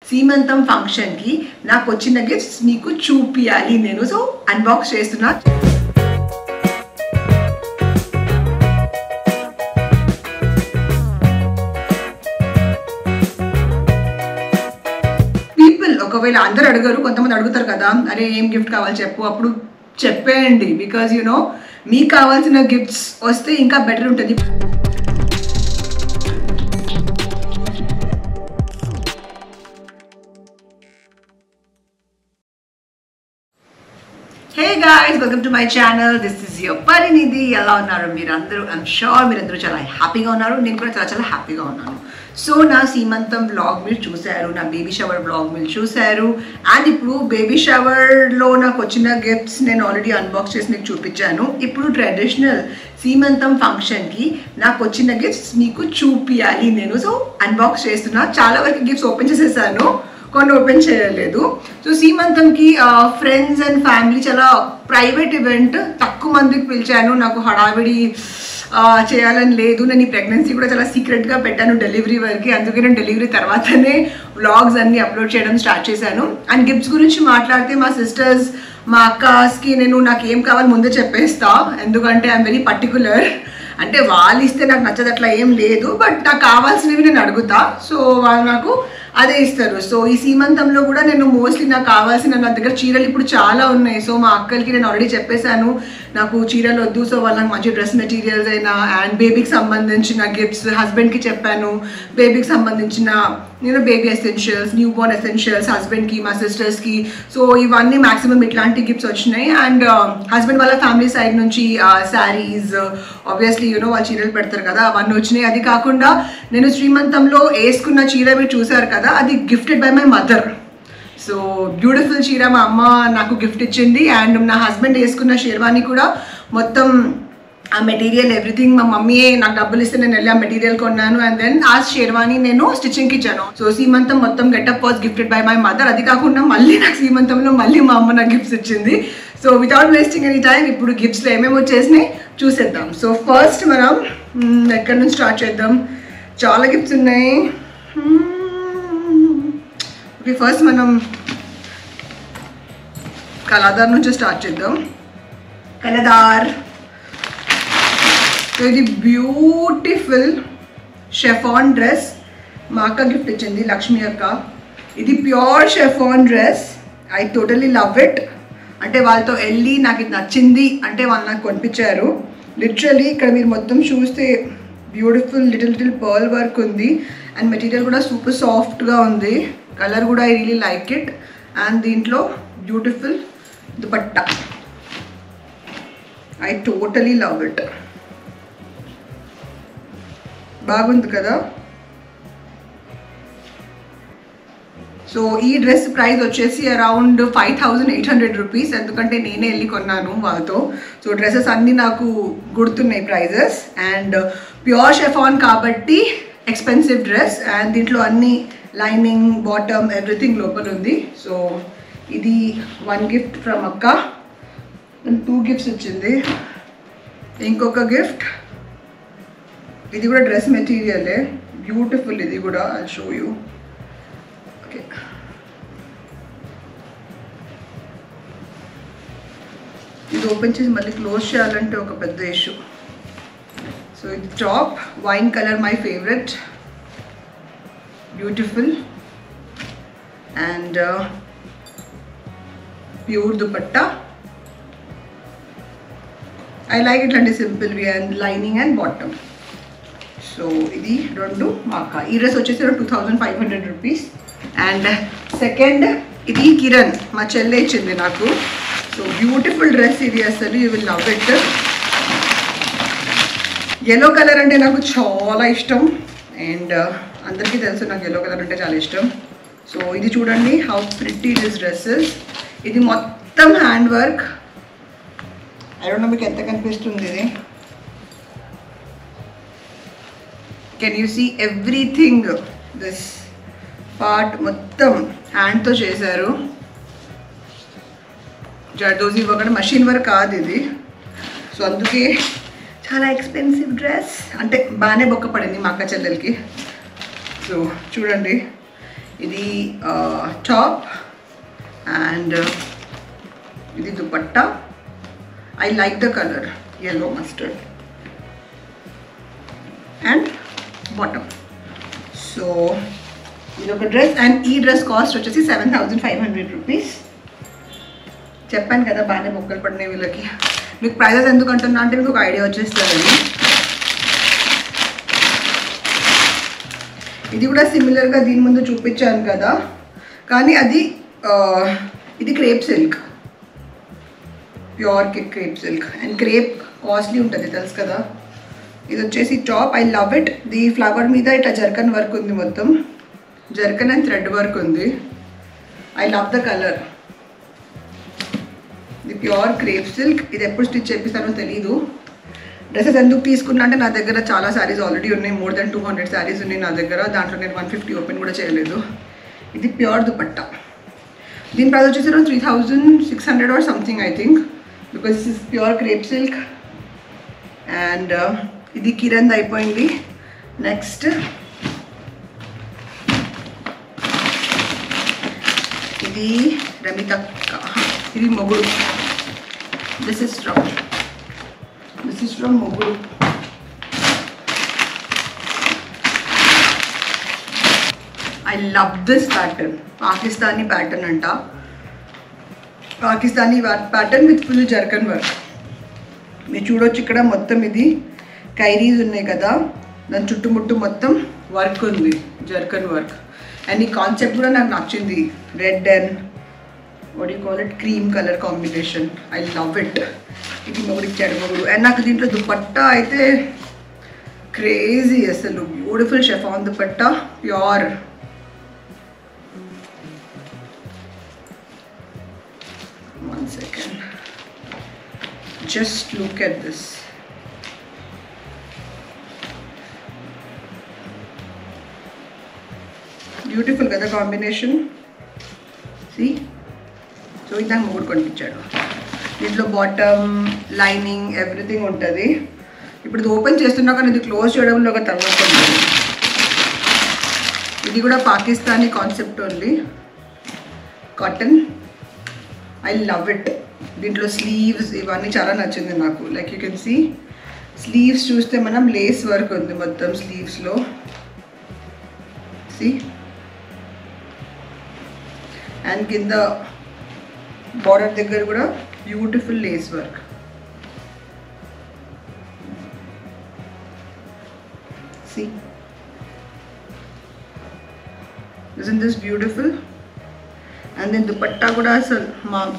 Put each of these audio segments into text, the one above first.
సీమంతం ఫంక్షన్కి నాకు వచ్చిన గిఫ్ట్స్ మీకు చూపియాలి నేను. సో అన్బాక్స్ చేస్తున్నా. పీపుల్ ఒకవేళ అందరు అడగరు, కొంతమంది అడుగుతారు కదా, అరే ఏం గిఫ్ట్ కావాలి చెప్పు, అప్పుడు చెప్పేయండి. బికాజ్ యూనో మీకు కావాల్సిన గిఫ్ట్స్ వస్తే ఇంకా బెటర్ ఉంటుంది. Hey guys, welcome to my channel. This is your Parinidhi. ఎలా ఉన్నారు మీరందరూ? I'm sure మీరందరూ చాలా హ్యాపీగా ఉన్నారు. నేను కూడా చాలా హ్యాపీగా ఉన్నాను. సో నా సీమంతం వ్లాగ్ మీరు చూశారు, నా బేబీ షవర్ వ్లాగ్ మీరు చూశారు. అండ్ ఇప్పుడు బేబీ షవర్లో నాకు వచ్చిన గిఫ్ట్స్ నేను ఆల్రెడీ అన్బాక్స్ చేసి మీకు చూపించాను. ఇప్పుడు ట్రెడిషనల్ సీమంతం ఫంక్షన్కి నాకు వచ్చిన గిఫ్ట్స్ మీకు చూపియాలి నేను. సో అన్బాక్స్ చేస్తున్నా. చాలా వరకు గిఫ్ట్స్ ఓపెన్ చేసేసాను, కొన్ని ఓపెన్ చేయలేదు. సో సీమంతంకి ఫ్రెండ్స్ అండ్ ఫ్యామిలీ చాలా ప్రైవేట్ ఈవెంట్, తక్కువ మందికి పిలిచాను. నాకు హడావిడి చేయాలని లేదు. నేను ఈ ప్రెగ్నెన్సీ కూడా చాలా సీక్రెట్గా పెట్టాను డెలివరీ వరకు. అందుకే నేను డెలివరీ తర్వాతనే వ్లాగ్స్ అన్నీ అప్లోడ్ చేయడం స్టార్ట్ చేశాను. అండ్ గిఫ్ట్స్ గురించి మాట్లాడితే మా సిస్టర్స్, మా అక్కస్కి నేను నాకు ఏం కావాలి ముందే చెప్పేస్తా. ఎందుకంటే ఐఎమ్ వెరీ పర్టికులర్. అంటే వాళ్ళు ఇస్తే నాకు నచ్చదు అట్లా ఏం లేదు, బట్ నాకు కావాల్సినవి నేను అడుగుతా. సో వాళ్ళు నాకు అదే ఇస్తారు. సో ఈ సీమంతంలో కూడా నేను మోస్ట్లీ నాకు కావాల్సిన, నా దగ్గర చీరలు ఇప్పుడు చాలా ఉన్నాయి. సో మా అక్కలకి నేను ఆల్రెడీ చెప్పేశాను నాకు చీరలు వద్దు. సో వాళ్ళకి మంచి డ్రెస్ మెటీరియల్స్ అయినా అండ్ బేబీకి సంబంధించిన గిఫ్ట్స్, హస్బెండ్కి చెప్పాను బేబీకి సంబంధించిన నేను baby essentials, new Born essentials హస్బెండ్కి, మా సిస్టర్స్కి. సో ఇవన్నీ మ్యాక్సిమం ఇట్లాంటి గిఫ్ట్స్ వచ్చినాయి. అండ్ హస్బెండ్ వాళ్ళ ఫ్యామిలీ సైడ్ నుంచి శారీస్, ఆబ్వియస్లీ యూనో వాళ్ళు చీరలు పెడతారు కదా, అవన్నీ వచ్చినాయి. అది కాకుండా నేను శ్రీమంతంలో వేసుకున్న చీర మీరు చూసారు కదా, అది gifted by my mother. So beautiful చీర మా అమ్మ నాకు గిఫ్ట్ ఇచ్చింది. అండ్ నా హస్బెండ్ వేసుకున్న షేర్వాణి కూడా మొత్తం ఆ మెటీరియల్ ఎవ్రీథింగ్ మా మమ్మీయే నాకు డబ్బులు ఇస్తే నేను వెళ్ళి ఆ మెటీరియల్ కొన్నాను. అండ్ దెన్ ఆ షేర్వాణి నేను స్టిచ్చింగ్కి ఇచ్చాను. సో సీమంతం మొత్తం getup was gifted by my mother. అది కాకుండా మళ్ళీ నాకు సీమంతంలో మళ్ళీ మా అమ్మ నాకు గిఫ్ట్స్ ఇచ్చింది. So without wasting any time ఇప్పుడు గిఫ్ట్స్లో ఏమేమి వచ్చేసినాయి చూసేద్దాం. సో ఫస్ట్ మనం ఎక్కడి నుంచి స్టార్ట్ చేద్దాం? చాలా గిఫ్ట్స్ ఉన్నాయి. ఓకే, ఫస్ట్ మనం కలాదార్ నుంచి స్టార్ట్ చేద్దాం. కలాదార్, ఇది బ్యూటిఫుల్ షెఫాన్ డ్రెస్ మా అక్క గిఫ్ట్ ఇచ్చింది, లక్ష్మి అక్క. ఇది pure షెఫాన్ dress. I totally love it. అంటే వాళ్ళతో వెళ్ళి నాకు ఇది నచ్చింది అంటే వాళ్ళు నాకు కొనిపించారు. లిటరలీ ఇక్కడ మీరు మొత్తం చూస్తే బ్యూటిఫుల్ లిటిల్ పర్ల్ వర్క్ ఉంది. అండ్ మెటీరియల్ కూడా సూపర్ సాఫ్ట్గా ఉంది. కలర్ కూడా I really like it. And దీంట్లో beautiful dupatta. I totally love it. బాగుంది కదా. సో ఈ డ్రెస్ ప్రైస్ వచ్చేసి అరౌండ్ 5800 రూపీస్. ఎందుకంటే నేనే వెళ్ళి కొన్నాను వాళ్ళతో. సో డ్రెస్సెస్ అన్నీ నాకు గుర్తున్నాయి ప్రైజెస్. అండ్ ప్యూర్ షెఫాన్ కాబట్టి ఎక్స్పెన్సివ్ డ్రెస్. అండ్ దీంట్లో అన్ని లైనింగ్, బాటమ్, ఎవ్రీథింగ్ లోపల ఉంది. సో ఇది వన్ గిఫ్ట్ ఫ్రమ్ అక్క. 2 గిఫ్ట్స్ ఇచ్చింది. ఇంకొక గిఫ్ట్, ఇది కూడా డ్రెస్ మెటీరియలే, బ్యూటిఫుల్. ఇది కూడా ఐ షో యూ. ఓకే, ఇది ఓపెన్ చేసి మళ్ళీ క్లోజ్ చేయాలంటే ఒక పెద్ద ఇష్యూ. సో ఇది top, wine colour, my favourite, beautiful. And pure dupatta. I like ఇట్లాంటి సింపుల్వి. And lining and bottom. So ఇది రెండు మా అక్క. ఈ డ్రెస్ వచ్చేసి 2500 రూపీస్. అండ్ సెకండ్, ఇది కిరణ్ మా చెల్లె ఇచ్చింది నాకు. సో బ్యూటిఫుల్ డ్రెస్ ఇది, అసలు you will love it. Yellow colour అంటే నాకు చాలా ఇష్టం. అండ్ అందరికీ తెలుసు నాకు ఎల్లో కలర్ అంటే చాలా ఇష్టం. సో ఇది చూడండి హౌ ప్రిటీ దిస్ డ్రెస్సెస్. ఇది మొత్తం hand work. I don't know మీకు ఎంత కనిపిస్తుంది ఇది. Can you see everything? This part మొత్తం హ్యాండ్తో చేశారు. జర్దోజీ ఒకటి మషిన్ వర్క్ కాదు ఇది. సో అందుకే చాలా ఎక్స్పెన్సివ్ డ్రెస్. అంటే బాగానే బొక్క పడింది మా అక్క చెల్లెలకి. సో చూడండి ఇది టాప్ అండ్ ఇది dupatta. I like the colour yellow mustard and bottom. So ఇది ఒక డ్రెస్ అండ్ ఈ డ్రెస్ కాస్ట్ వచ్చేసి 7,500 రూపీస్. చెప్పాను కదా బాగానే మొక్కలు పడినాయి వీళ్ళకి. మీకు ప్రైజెస్ ఎందుకు అంటున్నా అంటే మీకు ఒక ఐడియా వచ్చేస్తుందండి. ఇది కూడా సిమిలర్గా దీని ముందు చూపించాను కదా, కానీ అది ఇది crepe silk, pure crepe silk. And crepe costly ఉంటుంది తెలుసు కదా. ఇది వచ్చేసి top. I love it. The flower మీద ఇట్లా జర్కన్ వర్క్ ఉంది, మొత్తం జర్కన్ అండ్ థ్రెడ్ వర్క్ ఉంది. I love the colour. ఇది ప్యూర్ క్రేప్ సిల్క్. ఇది ఎప్పుడు స్టిచ్ చేపిస్తానో తెలీదు. డ్రెస్సెస్ ఎందుకు తీసుకున్నా అంటే నా దగ్గర చాలా శారీస్ ఆల్రెడీ ఉన్నాయి, మోర్ దెన్ 200 శారీస్ ఉన్నాయి నా దగ్గర. దాంట్లో నేను 150 ఓపెన్ కూడా చేయలేదు. ఇది ప్యూర్ దుపట్టా. దీని ప్రైస్ వచ్చేసి around 3,600 or something I think, because this is pure crepe silk. And ఇది కిరణ్ అయిపోయింది. నెక్స్ట్ ఇది రమితక్క, ఇది మొగుడు. దిస్ ఇస్ ఫ్రమ్ మొగుడు. I love this pattern. Pakistani pattern అంట. Pakistani pattern with full zircon work. మీరు చూడొచ్చు ఇక్కడ మొత్తం ఇది కైరీస్ ఉన్నాయి కదా, దాని చుట్టుముట్టు మొత్తం వర్క్ ఉంది, జర్కన్ వర్క్. అండ్ ఈ కాన్సెప్ట్ కూడా నాకు నచ్చింది. Red and what you call it, cream colour combination. I love it. ఇది మొగుడు ఇచ్చాడు మొగుడు. అండ్ నాకు దీంట్లో దుపట్టా అయితే క్రేజీ అసలు. Beautiful షెఫాన్ dupatta, pure. One second, just look at this. Beautiful kada combination. See, so idang mood konpichadu. దీంట్లో బాటమ్, లైనింగ్, ఎవ్రీథింగ్ ఉంటుంది. ఇప్పుడు ఇది ఓపెన్ చేస్తున్నా కానీ ఇది క్లోజ్ చేయడంలో ఒక తర్వాత ఉంటుంది. ఇది కూడా Pakistani concept only, cotton. I love it. దీంట్లో స్లీవ్స్ ఇవన్నీ చాలా నచ్చింది నాకు. Like you can see sleeves చూస్తే మనం లేస్ వర్క్ ఉంది మొత్తం స్లీవ్స్లో. సి అండ్ కింద బార్డర్ దగ్గర కూడా beautiful lace work. See isn't this beautiful? And then dupatta kuda asal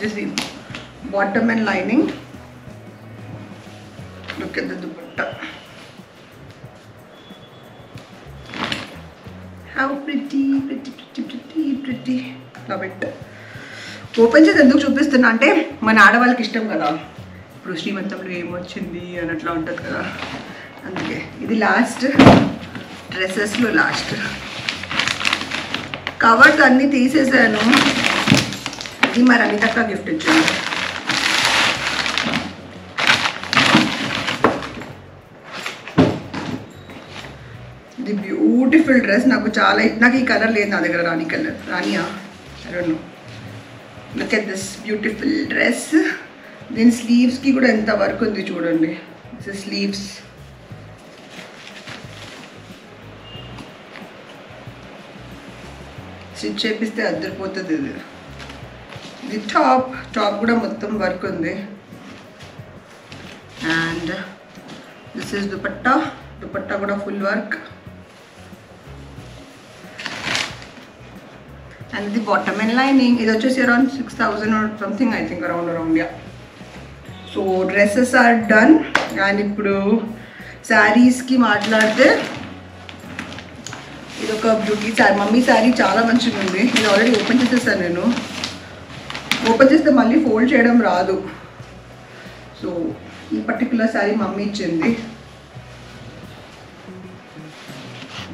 just bottom and lining. Look at the dupatta, how pretty. Love it. Open చేసి ఎందుకు చూపిస్తున్నా అంటే మన ఆడవాళ్ళకి ఇష్టం కదా, ఇప్పుడు శ్రీమంతంలో ఏమొచ్చింది అని అట్లా ఉంటుంది కదా, అందుకే. ఇది లాస్ట్ డ్రెస్సెస్లో లాస్ట్. కవర్స్ అన్నీ తీసేసాను. ఇది మరి అనితక్క గిఫ్ట్ ఇచ్చాను. ఇది బ్యూటిఫుల్ డ్రెస్. నాకు ఈ కలర్ లేదు నా దగ్గర, రాణి కలర్. రాణియా, I don't know. Look at this beautiful dress. దీని స్లీవ్స్కి కూడా ఎంత వర్క్ ఉంది చూడండి. This sleeves. స్టిచ్ చేపిస్తే అద్దరిపోతుంది ఇది. ఇది టాప్ కూడా మొత్తం వర్క్ ఉంది. అండ్ దిస్ ఇస్ దుపట్టా కూడా ఫుల్ వర్క్. అండ్ ఇది బాటమ్ అండ్ లైనింగ్. ఇది వచ్చేసి around 6,000 or something I think, around yeah. So dresses are done. And ఇప్పుడు శారీస్కి మాట్లాడితే ఇది ఒక బ్యూటీ శారీ, మమ్మీ శారీ చాలా మంచిగా ఉంది. ఇది ఆల్రెడీ ఓపెన్ చేసేసాను నేను. ఓపెన్ చేస్తే మళ్ళీ ఫోల్డ్ చేయడం రాదు. సో ఈ పర్టికులర్ శారీ మమ్మీ ఇచ్చింది.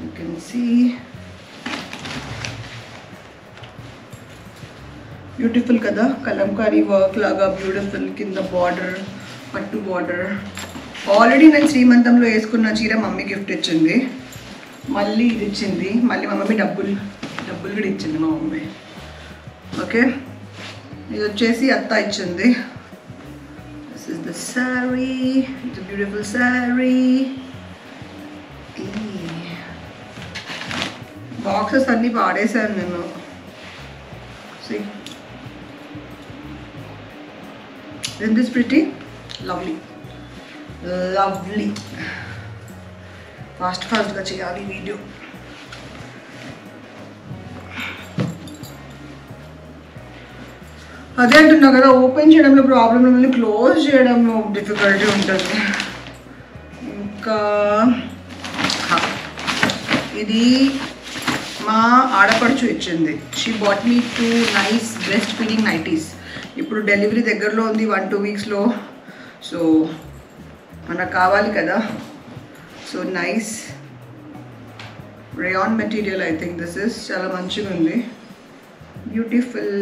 యూ కెన్ సీ బ్యూటిఫుల్ కదా, కలంకారీ వర్క్ లాగా బ్యూటిఫుల్. కింద బార్డర్, పట్టు బార్డర్. ఆల్రెడీ నేను శ్రీమంతంలో వేసుకున్న చీర మమ్మీ గిఫ్ట్ ఇచ్చింది. మళ్ళీ ఇది ఇచ్చింది. మళ్ళీ మా మమ్మీ డబ్బులు డబ్బులు కూడా ఇచ్చింది మా మమ్మీ. ఓకే, ఇది వచ్చేసి అత్త ఇచ్చింది. This is the sari, it's a beautiful sari. Boxes అన్నీ పాడేశాను నేను. See, isn't this pretty? Lovely, lovely. Fast గా చేయాలి వీడియో. అదే అంటున్నా కదా, ఓపెన్ చేయడంలో ప్రాబ్లం ఉంది, క్లోజ్ చేయడంలో డిఫికల్టీ ఉంటుంది. ఇంకా ఇది మా ఆడపడుచు ఇచ్చింది. She bought me 2 nice breast feeding nighties. ఇప్పుడు డెలివరీ దగ్గరలో ఉంది, 1-2 వీక్స్లో. సో మనకు కావాలి కదా. So nice rayon material, I think this is చాలా మంచిగా ఉంది, బ్యూటిఫుల్.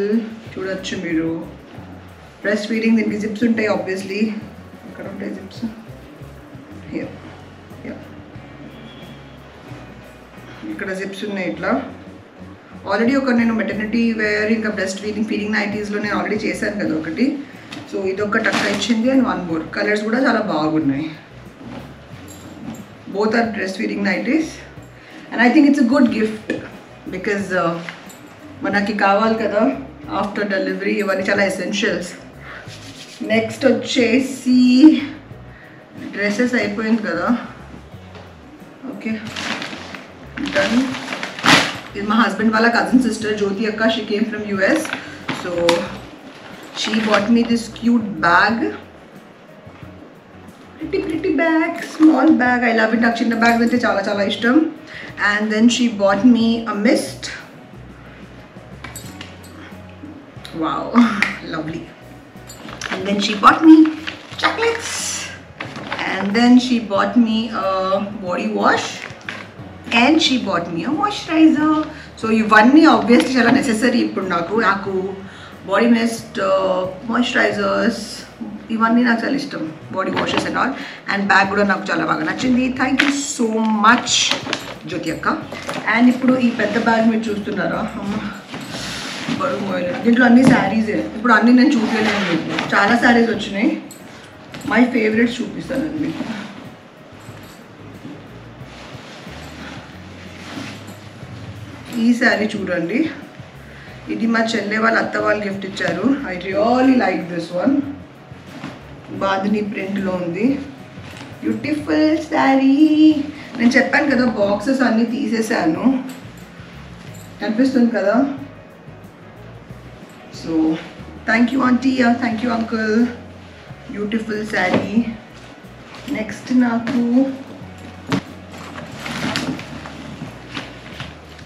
చూడొచ్చు మీరు. బ్రెస్ట్ ఫీడింగ్, దీనికి జిప్స్ ఉంటాయి ఆబ్వియస్లీ. ఎక్కడ ఉంటాయి జిప్స్? హియర్, ఇక్కడ జిప్స్ ఉన్నాయి ఇట్లా. ఆల్రెడీ ఒక నేను మెటర్నిటీ వేర్ ఇంకా బ్రెస్ట్ ఫీడింగ్ నైటీస్లో నేను ఆల్రెడీ చేశాను కదా ఒకటి. సో ఇదొకటి అక్కడ ఇచ్చింది అండ్ 1 more. కలర్స్ కూడా చాలా బాగున్నాయి. Both are breast feeding nighties and I think it's a good gift because మనకి కావాలి కదా ఆఫ్టర్ డెలివరీ, ఇవన్నీ చాలా ఎసెన్షియల్స్. నెక్స్ట్ వచ్చేసి డ్రెస్సెస్ అయిపోయింది కదా. Okay, done. ఇది మా హస్బెండ్ వాళ్ళ కజిన్ సిస్టర్ జ్యోతి అక్క. She came from US. So she bought me this cute bag, pretty bag, small bag. I love it. నాకు చిన్న బ్యాగ్స్ అంటే చాలా చాలా ఇష్టం. And then she bought me a mist. Wow, lovely. And then she bought me chocolates. And then she bought me a body wash. And she bought me a moisturizer. So ఇవన్నీ obviously చాలా necessary ఇప్పుడు నాకు body Mist, moisturisers, ఇవన్నీ నాకు చాలా ఇష్టం, body washes and all. And bag కూడా నాకు చాలా బాగా నచ్చింది. థ్యాంక్ యూ సో మచ్ జ్యోతి అక్క. అండ్ ఇప్పుడు ఈ పెద్ద బ్యాగ్ మీరు చూస్తున్నారా, అమ్మ బరువు మోయలేదు. దీంట్లో అన్ని శారీసే. ఇప్పుడు అన్నీ నేను చూపించలేను మీకు, చాలా శారీస్ వచ్చినాయి. మై ఫేవరెట్స్ చూపిస్తానండి మీకు. ఈ శారీ చూడండి, ఇది మా చెల్లె వాళ్ళ అత్త వాళ్ళు గిఫ్ట్ ఇచ్చారు. I really like this one. Bandhani ప్రింట్లో ఉంది, బ్యూటిఫుల్ శారీ. నేను చెప్పాను కదా బాక్సెస్ అన్నీ తీసేసాను, కనిపిస్తుంది కదా. So thank you aunty, thank you uncle. Beautiful sari. Next నాకు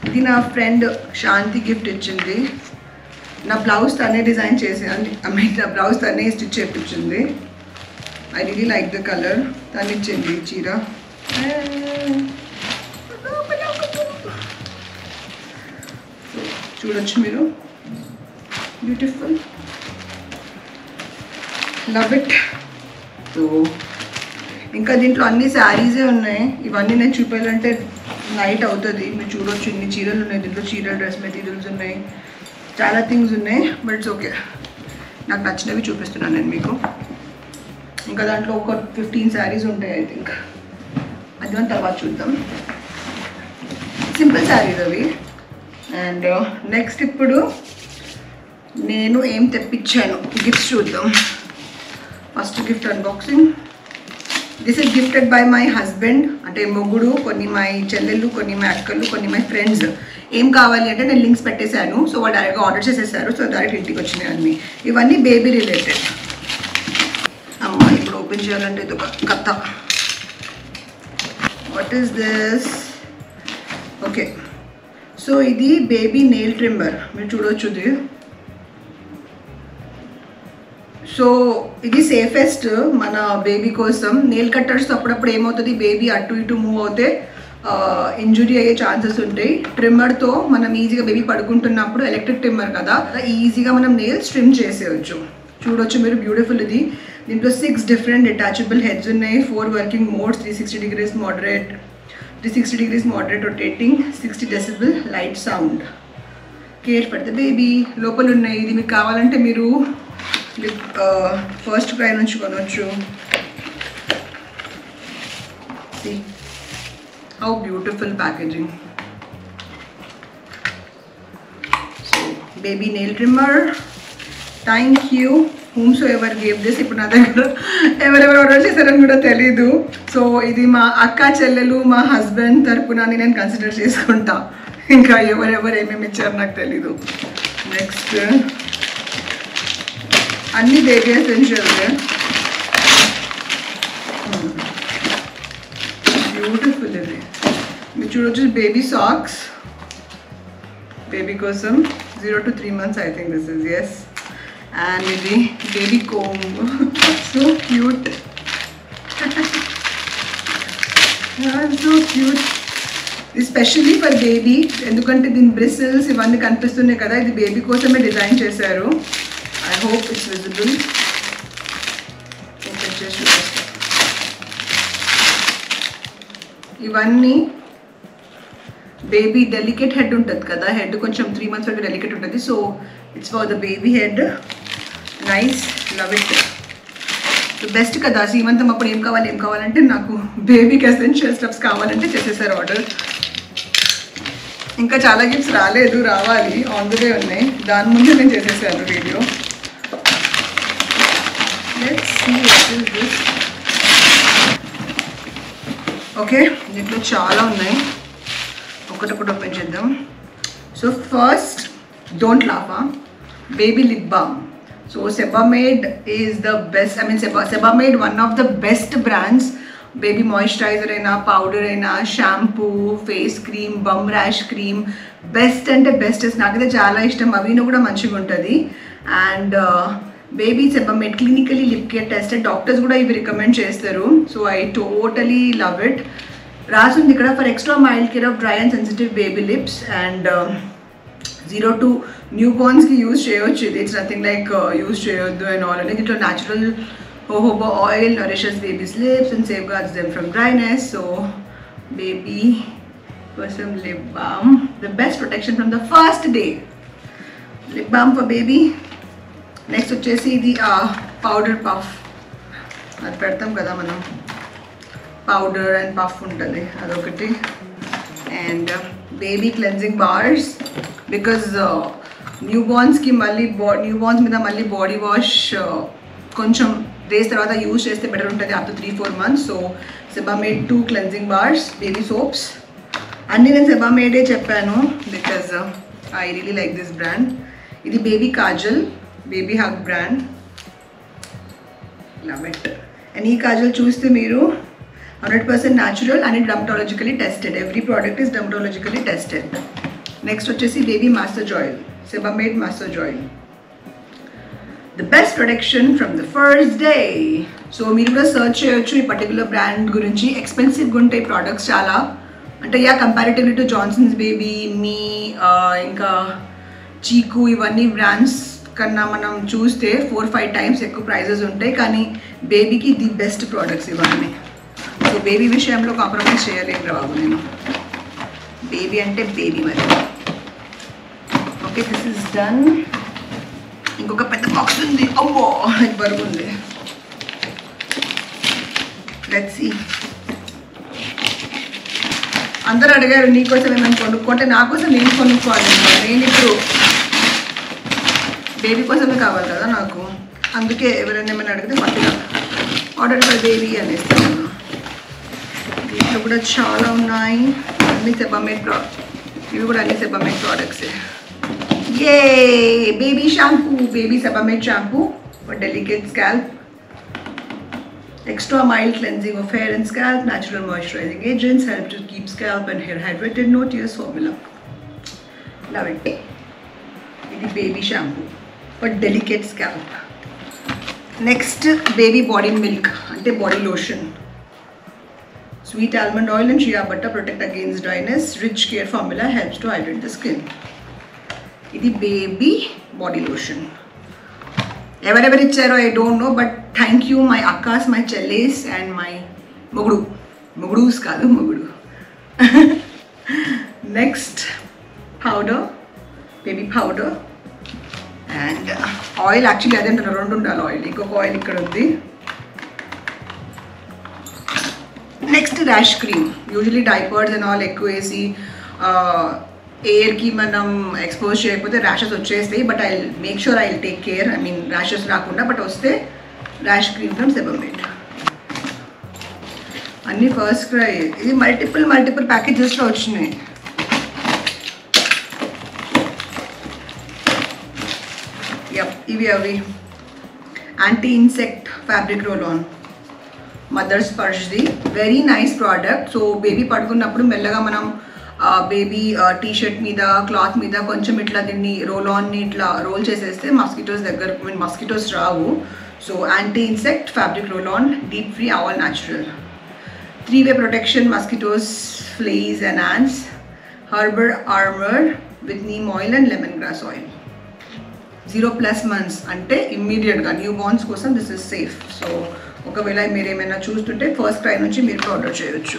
ఇది నా ఫ్రెండ్ శాంతి గిఫ్ట్ ఇచ్చింది. నా బ్లౌజ్ తనే డిజైన్ చేసి, నా బ్లౌజ్ తనే స్టిచ్ చేయించింది. I really like the colour. తను ఇచ్చింది చీర. చూడొచ్చు మీరు, బ్యూటిఫుల్, లవ్ ఇట్. సో ఇంకా దీంట్లో అన్ని శారీసే ఉన్నాయి. ఇవన్నీ నేను చూపించాలంటే నైట్ అవుతుంది. మీరు చూడొచ్చు ఇన్ని చీరలు ఉన్నాయి దీంట్లో. చీర, డ్రెస్ మెటీరియల్స్ ఉన్నాయి, చాలా థింగ్స్ ఉన్నాయి. బట్ ఇట్స్ ఓకే, నాకు నచ్చినవి చూపిస్తున్నాను నేను మీకు. ఇంకా దాంట్లో ఒక 15 శారీస్ ఉంటాయి ఐ థింక్. అది మనం తర్వాత చూద్దాం. సింపుల్ శారీస్ అవి. అండ్ నెక్స్ట్ ఇప్పుడు నేను ఏం తెప్పించాను గిఫ్ట్స్ చూద్దాం. First gift unboxing. This is gifted by my husband. అంటే మొగుడు, కొన్ని మై చెల్లెళ్ళు, కొన్ని మై అక్కలు, కొన్ని మై ఫ్రెండ్స్. ఏం కావాలి అంటే నేను లింక్స్ పెట్టేశాను. సో వాళ్ళు డైరెక్ట్గా ఆర్డర్ చేసేసారు. సో డైరెక్ట్ ఇంటికి వచ్చినాయి అన్నీ. ఇవన్నీ బేబీ రిలేటెడ్. అమ్మ ఇప్పుడు ఓపెన్ చేయాలంటే ఇది ఒక కథ. What is this? Okay, so ఇది బేబీ నెయిల్ ట్రిమ్మర్. మీరు చూడవచ్చు ఇది. సో ఇది సేఫెస్ట్ మన బేబీ కోసం. నెయిల్ కట్టర్స్ అప్పుడప్పుడు ఏమవుతుంది, బేబీ అటు ఇటు మూవ్ అవుతే ఇంజురీ అయ్యే ఛాన్సెస్ ఉంటాయి. ట్రిమ్మర్తో మనం ఈజీగా, బేబీ పడుకుంటున్నప్పుడు ఎలక్ట్రిక్ ట్రిమ్మర్ కదా, ఈజీగా మనం నెయిల్స్ ట్రిమ్ చేసేయచ్చు. చూడొచ్చు మీరు, బ్యూటిఫుల్. ఇది దీంట్లో 6 డిఫరెంట్ డిటాచబుల్ హెడ్స్ ఉన్నాయి, 4 working modes, 360 degrees moderate, 360 degrees moderate rotating, 60 decibel light sound. Care for the baby లోపల ఉన్నాయి. ఇది మీకు కావాలంటే మీరు ఫస్ట్ క్రై నుంచి కొనవచ్చు. See how beautiful packaging. So baby nail trimmer. Thank you whomsoever gave this. ఇప్పుడు నా దగ్గర ఎవరెవరు ఆర్డర్ చేశారని కూడా తెలీదు. సో ఇది మా అక్క చెల్లెలు మా హస్బెండ్ తరపున నేను కన్సిడర్ చేసుకుంటా. ఇంకా ఎవరెవరు ఏమేమి ఇచ్చారు నాకు తెలీదు. నెక్స్ట్ అన్ని బేబీ ఎసెన్షియల్స్. బ్యూటిఫుల్ ఇది మీరు చూడొచ్చు. బేబీ సాక్స్ బేబీ కోసం 0 to 3 months I think this is. Yes. And ఇది baby comb. So cute. So cute. Especially for baby. ఎందుకంటే దీని బ్రిసిల్స్ ఇవన్నీ కనిపిస్తున్నాయి కదా, ఇది బేబీ కోసమే డిజైన్ చేశారు. I hope it's visible. ఇవన్నీ బేబీ డెలికేట్ హెడ్ ఉంటుంది కదా, హెడ్ కొంచెం 3 months వరకు డెలికేట్ ఉంటుంది. So it's for the baby head. Nice, love it. Best కదా. సీమంతం అప్పుడు ఏం కావాలంటే నాకు బేబీకి ఎసెన్షియల్ స్టఫ్స్ కావాలంటే చేసేసారు ఆర్డర్. ఇంకా చాలా గిఫ్ట్స్ రాలేదు, రావాలి, ఆన్ ద వే ఉన్నాయి. దాని ముందు నేను చేసేసాను video. Let's see what is this. Okay, దీంట్లో చాలా ఉన్నాయి, ఒకటొకటి ఓపెన్ చేద్దాం. So first don't laugh, baby lip balm. So Sebamed is the best. I mean Sebamed one of the best brands. Baby moisturizer aina, powder aina, shampoo, face cream, bum rash cream, best and best is naakade chaala ishtam. Avino kuda manchiga untadi. And baby Sebamed clinically lip care tested. Doctors kuda ivi recommend chestaru. So I totally love it. Rasundi ikkada for extra mild care of dry and sensitive baby lips and 0 to newborns ki use cheyochu. It's nothing like use cheyoddu and all. And it natural jojoba oil nourishes baby's lips and safeguards them from dryness. So baby for some lip balm, the best protection from the first day. Lip balm for baby. Next vachesi idi powder puff. Adi pedtam kada manam, powder and puff untadi adokati. And baby cleansing bars, because newborns ki malli newborns మీద మళ్ళీ body wash కొంచెం days తర్వాత use చేస్తే better ఉంటుంది, up to 3-4 months. So Sebamed 2 cleansing bars, baby soaps. అన్నీ నేను Sebamed చెప్పాను because I really like this brand. ఇది baby kajal, baby hug brand, love it. And ఈ కాజల్ చూస్తే మీరు 100% natural and dermatologically tested. Every product is dermatologically tested. Next vachesi baby massage oil, Sebamed massage oil, the best protection from the first day. So మీరు కూడా search చేయొచ్చు ఈ particular brand గురించి. ఎక్స్పెన్సివ్గా ఉంటాయి products చాలా, అంటే yeah comparatively to Johnson's baby, మీ ఇంకా చీకు, ఇవన్నీ బ్రాండ్స్ కన్నా మనం చూస్తే 4-5 times ఎక్కువ ప్రైజెస్ ఉంటాయి. కానీ బేబీకి ది బెస్ట్ ప్రోడక్ట్స్ ఇవన్నీ. సో బేబీ విషయంలో కాంప్రమైజ్ చేయలేను బాబు నేను. బేబీ అంటే బేబీ మరి. Okay, this is done. ఇంకొక పెద్ద బాక్స్ ఉంది, అమ్మో ఇది బరువు ఉంది. Let's see. అందరూ అడిగారు నీకోసం ఏమైనా కొనుక్కుంటే, నా కోసం నేను కొనుక్కోవాలి. నేను ఇప్పుడు బేబీ కోసమే కావాలి కదా నాకు, అందుకే ఎవరైనా ఏమైనా అడిగితే పట్టిగా ఆర్డర్ ఫర్ బేబీ అనేస్తాను. దీంట్లో కూడా చాలా ఉన్నాయి, అన్ని Sebamed ప్రోడక్ట్స్. ఇవి కూడా అన్ని Sebamed ప్రోడక్ట్సే. ఏ baby shampoo, baby Sebamed shampoo for delicate scalp, extra mild cleansing of hair and scalp, natural moisturizing agents, help to keep scalp and hair hydrated, no tears formula. Love it. This baby shampoo for delicate scalp. Next, baby body milk ante body lotion. Sweet almond oil and shea butter protect against dryness. Rich care formula helps to hydrate the skin. This baby body lotion. ఎవరెవరు ఇచ్చారో I don't know, but thank you my అక్కాస్, my చెల్లేస్ అండ్ my మొగుడూస్ కాదు మొగుడు. Next powder, baby powder and oil. Actually అదే అంటారు, 2 ఉండాలి ఆయిల్. ఇంకొక ఆయిల్ ఇక్కడ ఉంది. Next rash cream. Usually diapers and all ఎక్కువ వేసి ఎయిర్కి మనం ఎక్స్పోజ్ చేయకపోతే ర్యాషెస్ వచ్చేస్తాయి. But I make sure I take care, I mean rashes రాకుండా. బట్ వస్తే ర్యాష్ క్రీమ్ ఫ్రమ్ సెబమేడ్. అన్నీ ఫస్ట్ క్రై. ఇది మల్టిపుల్ ప్యాకేజెస్లో వచ్చినాయి. ఇవి అవి anti insect fabric roll on Mother స్పర్ష్ది. Very nice product. So baby పడుకున్నప్పుడు మెల్లగా మనం బేబీ టీషర్ట్ మీద క్లాత్ మీద కొంచెం ఇట్లా దీన్ని రోల్ఆన్ని ఇట్లా రోల్ చేసేస్తే మస్కిటోస్ మస్కిటోస్ రావు. So anti insect fabric roll on, deet free, all natural, 3-way protection, mosquitoes, fleas and ants, herbal armour with neem oil and lemon grass oil. 0+ months అంటే ఇమ్మీడియట్గా న్యూ బార్న్స్ కోసం దిస్ ఇస్ సేఫ్. సో ఒకవేళ మీరు ఏమైనా చూస్తుంటే first cry నుంచి మీరు ఆర్డర్ చేయొచ్చు.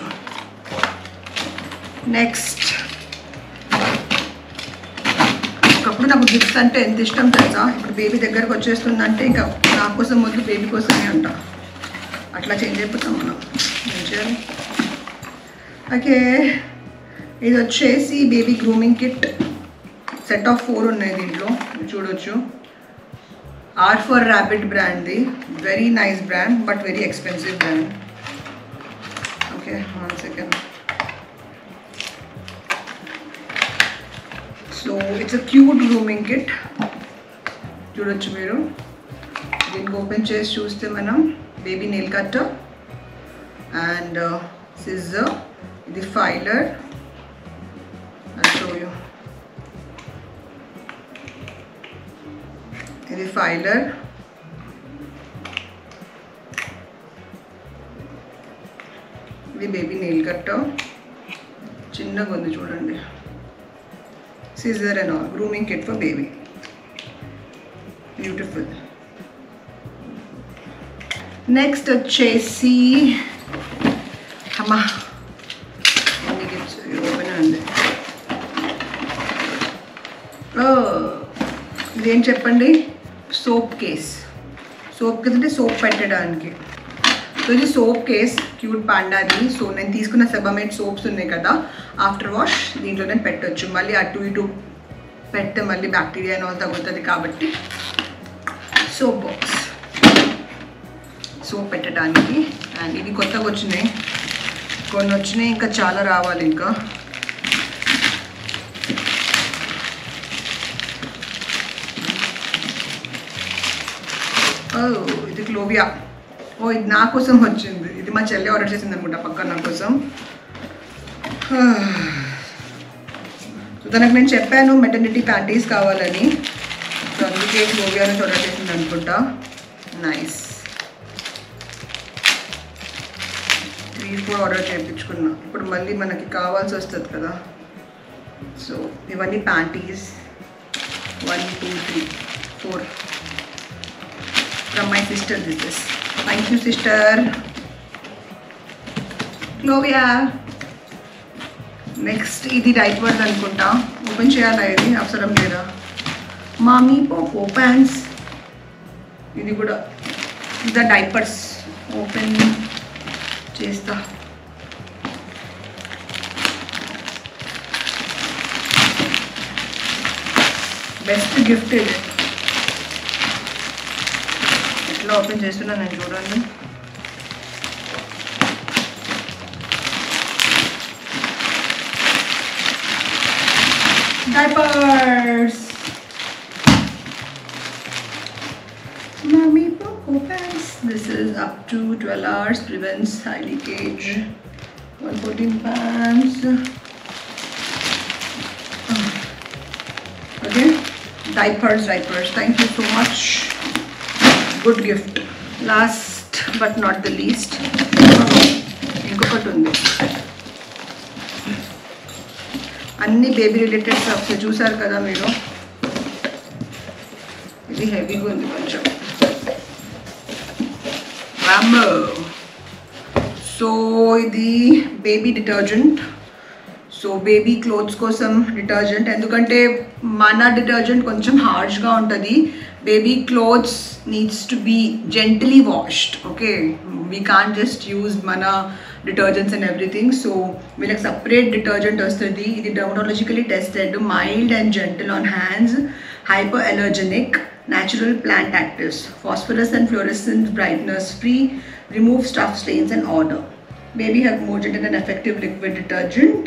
నెక్స్ట్, ఒకప్పుడు నాకు గిఫ్ట్స్ అంటే ఎంత ఇష్టం తెలుసా. ఇప్పుడు బేబీ దగ్గరకు వచ్చేస్తుందంటే ఇంకా నా కోసం వద్దు, బేబీ కోసమే అంట. అట్లా చేంజ్ అయిపోతాం మనం. ఏం చేయాలి? ఓకే, ఇది వచ్చేసి baby grooming kit. Set of 4 ఉన్నాయి దీంట్లో, చూడొచ్చు. ఆర్ ఫర్ ర్యాబిట్ బ్రాండ్ది. Very nice brand but very expensive brand. Okay, 1 second. So it's a cute grooming kit. చూడొచ్చు మీరు. దీనికి ఓపెన్ చేసి చూస్తే మనం baby nail cutter and scissor, ఇది ఫైలర్. I'll show you. ఇది ఫైలర్, ఇది బేబీ నెయిల్ కట్టర్. చిన్నగా ఉంది చూడండి. Scissor and all, grooming kit for baby. Beautiful. Next వచ్చేసి అమ్మా అన్ని గిఫ్ట్స్ ఓపెన్ అండి. ఇదేం చెప్పండి? Soap case. సోప్ కేస్ అంటే సోప్ పెట్టడానికి. సో ఇది సోప్ కేస్, క్యూట్ పాండాది. సో నేను తీసుకున్న సెబమేడ్ సోప్స్ ఉన్నాయి కదా, ఆఫ్టర్ వాష్ దీంట్లోనే పెట్టొచ్చు. మళ్ళీ అటు ఇటు పెడితే మళ్ళీ బ్యాక్టీరియా అని తగ్గుతుంది కాబట్టి సోప్ బాక్స్, సోప్ పెట్టడానికి. అండ్ ఇవి కొత్తగా వచ్చినాయి, కొన్ని వచ్చినాయి, ఇంకా చాలా రావాలి. ఇంకా ఇది క్లోవియా. ఇది నా కోసం వచ్చింది. ఇది మా చెల్లి ఆర్డర్ చేసింది అనుకుంటా, పక్క నా కోసం. సో తనకు నేను చెప్పాను మెటర్నిటీ ప్యాంటీస్ కావాలని. సో అందుకే క్లోవియా నుంచి ఆర్డర్ చేసింది అనుకుంటా. నైస్. 3-4 ఆర్డర్ చేయించుకున్నా. ఇప్పుడు మళ్ళీ మనకి కావాల్సి వస్తుంది కదా. సో ఇవన్నీ panties. 1, 2, 3, 4 from my sister. This is. Thank you sister. Clovia. Next ఇది డైపర్స్ అనుకుంటా. ఓపెన్ చేయాలా? ఇది అవసరం లేదా? మామీ పోపో ప్యాంట్స్. ఇది కూడా ద డైపర్స్. ఓపెన్ చేస్తా. బెస్ట్ గిఫ్ట్ ఇది. ఎట్లా ఓపెన్ చేస్తున్నా నేను చూడండి. Diapers. Mommy Poco pants. This is up to 12 hours. Prevents high leakage. 114 pants. Okay. Diapers. Thank you so much. Good gift. Last but not the least. ఇంకొకటి ఉంది. అన్ని baby related stuffs చూసారు కదా మీరు. ఇది హెవీగా ఉంది కొంచెం. సో ఇది baby detergent. So baby clothes కోసం డిటర్జెంట్, ఎందుకంటే మన డిటర్జెంట్ కొంచెం హార్ష్గా ఉంటుంది. Baby clothes needs to be gently washed. Okay, we can't just use మన డిటర్జెంట్స్ అండ్ ఎవ్రీథింగ్. సో వీళ్ళకి సపరేట్ డిటర్జెంట్ వస్తుంది. ఇది dermatologically tested, mild and gentle on hands, hyper allergenic, natural plant actives, phosphorus and fluorescent brightness free, remove stuff stains and odor. Baby Hug more gentle and effective liquid detergent.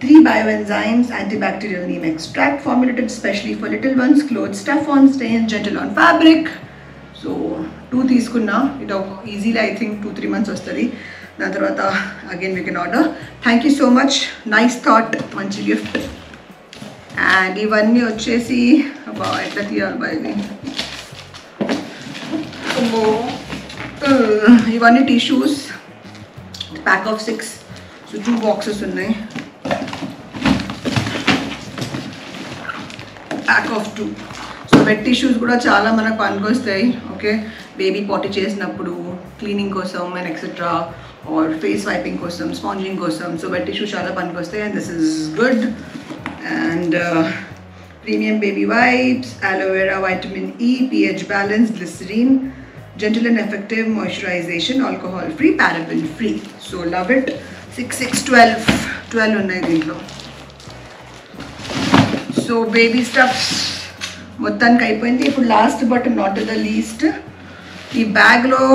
3 bioenzymes, antibacterial neem extract formulated specially for little ones, clothes, stuff on stains, gentle on fabric. So 2 తీసుకున్నా, ఇది easily I think 2-3 months వస్తుంది. దాని తర్వాత again we can order. Thank you so much, nice thought, మంచి gift. And ఇవన్నీ వచ్చేసి అబ్బా ఎట్లా తీయాలి బా ఇది, ఇవన్నీ tissues, pack of 6. So 2 boxes ఉన్నాయి, pack of 2. So wet tissues కూడా చాలా మనకు పనికొస్తాయి. ఓకే, బేబీ పాటీ చేసినప్పుడు క్లీనింగ్ కోసం and etcetera, or face wiping కోసం, స్పాంజింగ్ కోసం. సో వెట్ టిష్యూ చాలా పనికొస్తాయి and this is good. And premium baby wipes, aloe vera, vitamin E, pH balance, glycerine, gentle and effective moisturization, alcohol free, paraben free. So love it. 6, 6, 12 ఉన్నాయి దీంట్లో. So baby stuffs మొత్తానికి అయిపోయింది. ఇప్పుడు last but not the least, ఈ బ్యాగ్లో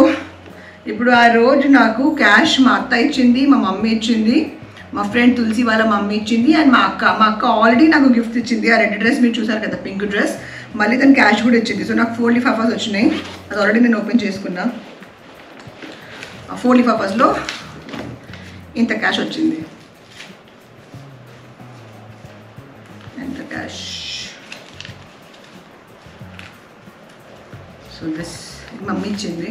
ఇప్పుడు ఆ రోజు నాకు క్యాష్ మా అత్త ఇచ్చింది, మా మమ్మీ ఇచ్చింది, మా ఫ్రెండ్ తులసి వాళ్ళ మమ్మీ ఇచ్చింది, అండ్ మా అక్క ఆల్రెడీ నాకు గిఫ్ట్ ఇచ్చింది. ఆ రెడ్ డ్రెస్ మీరు చూసారు కదా, పింక్ డ్రెస్, మళ్ళీ తను క్యాష్ కూడా ఇచ్చింది. సో నాకు 4 లిఫాఫాస్ వచ్చినాయి, అది ఆల్రెడీ నేను ఓపెన్ చేసుకున్నా. ఆ 4 లిఫాఫాస్లో ఇంత క్యాష్ వచ్చింది. ఎంత క్యాష్, సో దిస్ మమ్మీ ఇచ్చింది.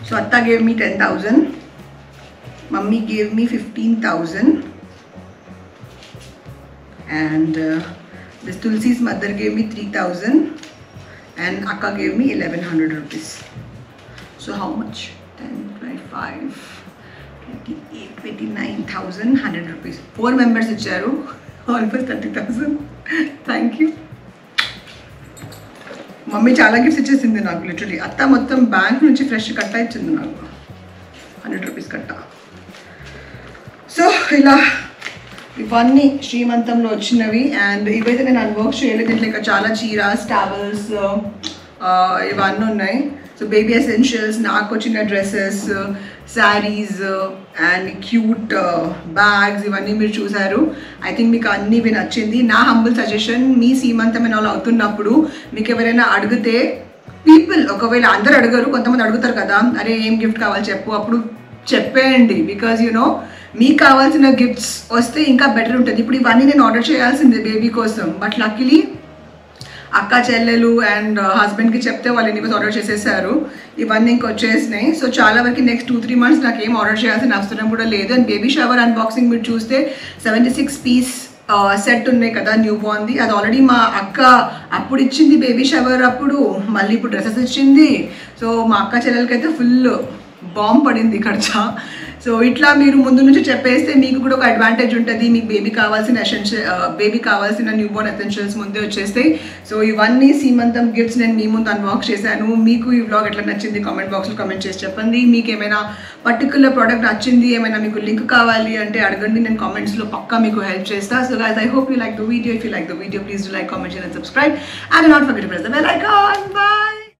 So Atta gave me 10,000, Mummy gave me 15,000, and this Tulsi's mother gave me 3,000, and Akka gave me 1,100 rupees. So how much? 10, 25, 28, 29,100 rupees. 4 members icharu, almost 30,000. Thank you. Mummy చాలా gifts ఇచ్చేసింది నాకు, literally. అత్త మొత్తం bank నుంచి fresh కట్ట ఇచ్చింది నాకు, 100 rupees కట్ట. సో ఇలా ఇవన్నీ శ్రీమంతంలో వచ్చినవి. అండ్ ఇవైతే నేను అన్బాక్స్ చేయలేదు, దీంట్లో ఇంకా చాలా చీరాస్, టవల్స్ ఇవన్నీ ఉన్నాయి. సో బేబీ ఎసెన్షియల్స్, నాకు వచ్చిన dresses, saris and cute bags, ఇవన్నీ మీరు చూసారు. ఐ థింక్ మీకు అన్నీ నచ్చింది. నా హంబుల్ సజెషన్, మీ సీమంతం వాళ్ళు అవుతున్నప్పుడు మీకు ఎవరైనా అడిగితే, పీపుల్ ఒకవేళ అందరు అడగరు, కొంతమంది అడుగుతారు కదా, అరే ఏం గిఫ్ట్ కావాలి చెప్పు, అప్పుడు చెప్పేయండి. బికాజ్ యూనో మీకు కావాల్సిన గిఫ్ట్స్ వస్తే ఇంకా బెటర్ ఉంటుంది. ఇప్పుడు ఇవన్నీ నేను ఆర్డర్ చేయాల్సిందే బేబీ కోసం, బట్ లక్కీలీ అక్క చెల్లెలు అండ్ హస్బెండ్కి చెప్తే వాళ్ళు ఎన్ని ఆర్డర్ చేసేసారు, ఇవన్నీ ఇంక వచ్చేసినాయి. సో చాలా వరకు నెక్స్ట్ 2-3 months నాకు ఏం ఆర్డర్ చేయాల్సిన అవసరం కూడా లేదు. అండ్ బేబీ షవర్ అన్బాక్సింగ్ మీరు చూస్తే 76 piece సెట్ ఉన్నాయి కదా న్యూ బార్న్ది, అది ఆల్రెడీ మా అక్క అప్పుడు ఇచ్చింది బేబీ షవర్ అప్పుడు, మళ్ళీ ఇప్పుడు డ్రెస్సెస్ ఇచ్చింది. సో మా అక్క చెల్లెలకైతే ఫుల్ బాంబ్ పడింది ఖర్చా. సో ఇట్లా మీరు ముందు నుంచి చెప్పేస్తే మీకు కూడా ఒక అడ్వాంటేజ్ ఉంటుంది, మీకు బేబీ కావాల్సిన న్యూ బోర్న్ ఎసెన్షియల్స్ ముందే వచ్చేస్తాయి. సో ఇవన్నీ సీమంతం గిఫ్ట్స్ నేను మీ ముందు అన్బాక్స్ చేశాను. మీకు ఈ వ్లాగ్ ఎట్లా నచ్చింది కామెంట్ బాక్స్లో కామెంట్ చేసి చెప్పండి. మీకు ఏమైనా పర్టికులర్ ప్రోడక్ట్ నచ్చింది, ఏమైనా మీకు లింక్ కావాలి అంటే అడగండి, నేను కామెంట్స్లో పక్కా మీకు హెల్ప్ చేస్తాను. So guys, I hope you like the video. If you like the video, please do like, comment, share and subscribe, and do not forget to press the bell icon. Bye.